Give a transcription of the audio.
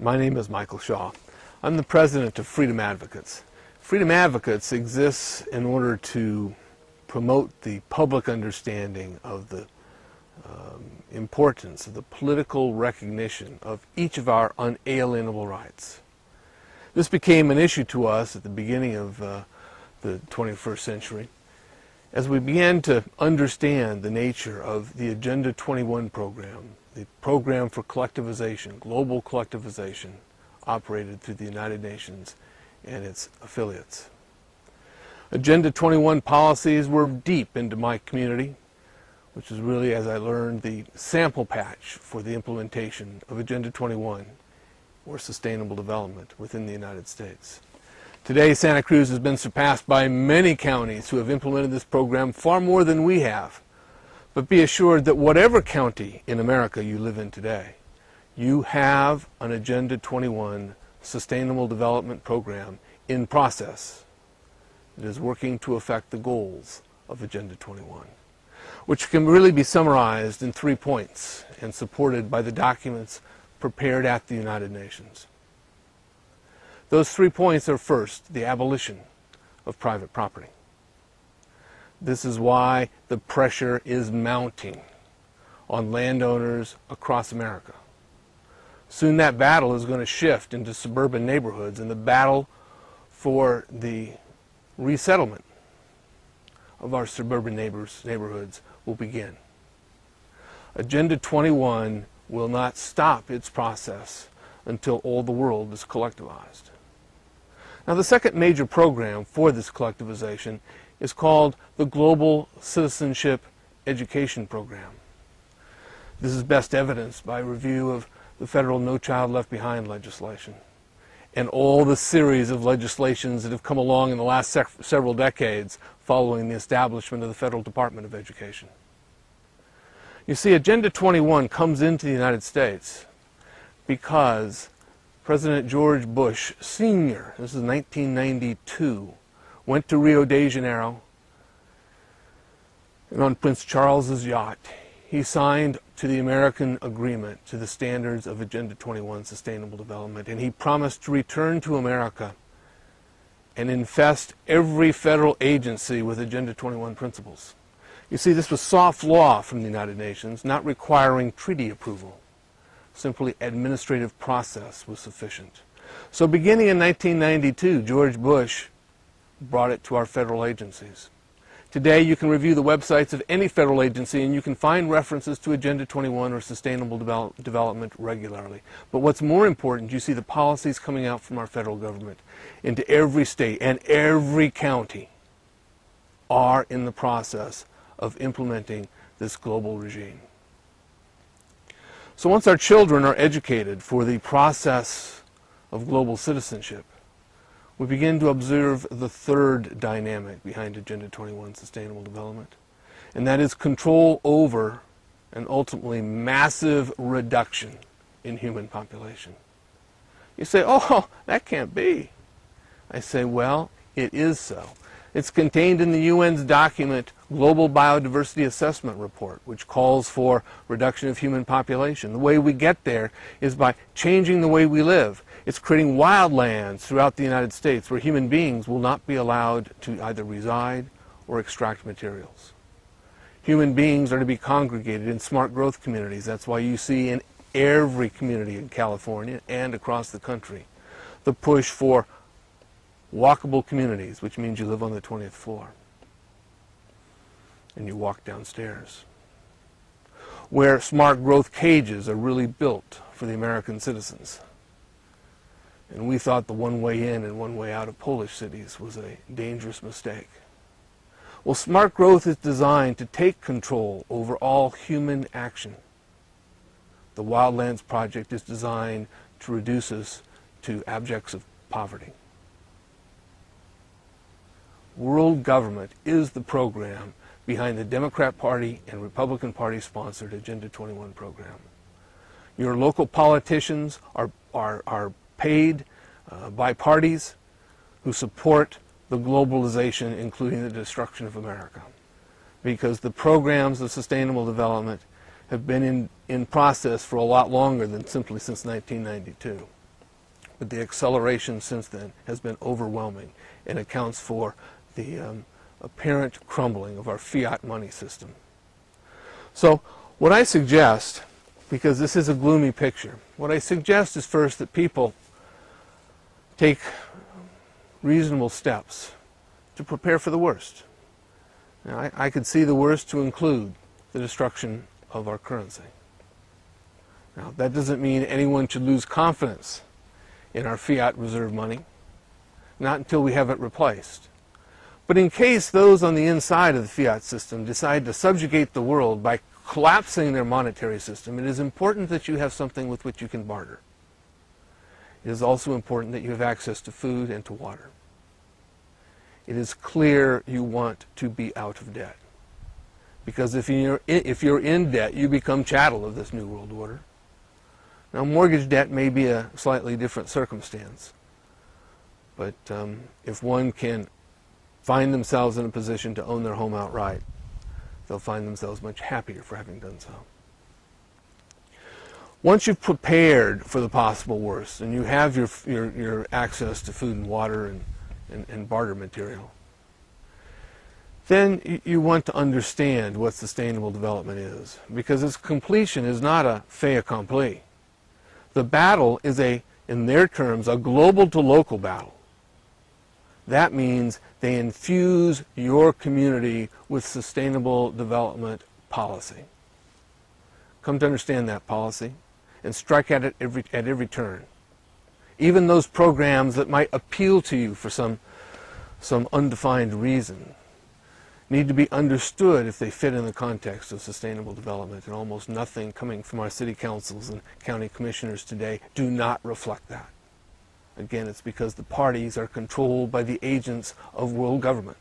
My name is Michael Shaw. I'm the president of Freedom Advocates. Freedom Advocates exists in order to promote the public understanding of the importance of the political recognition of each of our unalienable rights. This became an issue to us at the beginning of the 21st century as we began to understand the nature of the Agenda 21 program, the program for collectivization, global collectivization, operated through the United Nations and its affiliates. Agenda 21 policies were deep into my community, which is really, as I learned, the sample patch for the implementation of Agenda 21, or sustainable development, within the United States. Today, Santa Cruz has been surpassed by many counties who have implemented this program far more than we have. But be assured that whatever county in America you live in today, you have an Agenda 21 sustainable development program in process that is working to affect the goals of Agenda 21, which can really be summarized in 3 points and supported by the documents prepared at the United Nations. Those 3 points are: first, the abolition of private property. This is why the pressure is mounting on landowners across America. Soon that battle is going to shift into suburban neighborhoods, and the battle for the resettlement of our suburban neighborhoods will begin. Agenda 21 will not stop its process until all the world is collectivized. Now, the second major program for this collectivization is called the Global Citizenship Education Program. This is best evidenced by review of the federal No Child Left Behind legislation and all the series of legislations that have come along in the last several decades following the establishment of the Federal Department of Education. You see, Agenda 21 comes into the United States because President George Bush Sr., this is 1992, went to Rio de Janeiro, and on Prince Charles's yacht, he signed to the American agreement to the standards of Agenda 21 sustainable development, and he promised to return to America and infest every federal agency with Agenda 21 principles. You see, this was soft law from the United Nations, not requiring treaty approval. Simply administrative process was sufficient. So beginning in 1992, George Bush brought it to our federal agencies. Today, you can review the websites of any federal agency and you can find references to Agenda 21 or sustainable development regularly. But what's more important, you see the policies coming out from our federal government into every state and every county are in the process of implementing this global regime. So once our children are educated for the process of global citizenship, we begin to observe the third dynamic behind Agenda 21 sustainable development, and that is control over and ultimately massive reduction in human population. You say, oh, that can't be. I say, well, it is so. It's contained in the UN's document, Global Biodiversity Assessment Report, which calls for reduction of human population. The way we get there is by changing the way we live. It's creating wildlands throughout the United States where human beings will not be allowed to either reside or extract materials. Human beings are to be congregated in smart growth communities. That's why you see in every community in California and across the country the push for walkable communities, which means you live on the 20th floor and you walk downstairs, where smart growth cages are really built for the American citizens. And we thought the one way in and one way out of Polish cities was a dangerous mistake. Well, smart growth is designed to take control over all human action. The Wildlands Project is designed to reduce us to abjects of poverty. World government is the program behind the Democrat Party and Republican Party sponsored Agenda 21 program. Your local politicians are paid by parties who support the globalization, including the destruction of America, because the programs of sustainable development have been in process for a lot longer than simply since 1992. but the acceleration since then has been overwhelming and accounts for the apparent crumbling of our fiat money system. So what I suggest, because this is a gloomy picture, what I suggest is first that people take reasonable steps to prepare for the worst. Now, I could see the worst to include the destruction of our currency. Now, that doesn't mean anyone should lose confidence in our fiat reserve money, not until we have it replaced. But in case those on the inside of the fiat system decide to subjugate the world by collapsing their monetary system, it is important that you have something with which you can barter. It is also important that you have access to food and to water. It is clear you want to be out of debt. Because if you're in debt, you become chattel of this new world order. Now, mortgage debt may be a slightly different circumstance. But if one can find themselves in a position to own their home outright, they'll find themselves much happier for having done so. Once you've prepared for the possible worst and you have your access to food and water and barter material, then you want to understand what sustainable development is, because its completion is not a fait accompli. The battle is in their terms, a global to local battle. That means they infuse your community with sustainable development policy. Come to understand that policy and strike at it at every turn. Even those programs that might appeal to you for some undefined reason need to be understood if they fit in the context of sustainable development, and almost nothing coming from our city councils and county commissioners today do not reflect that. Again, it's because the parties are controlled by the agents of world government.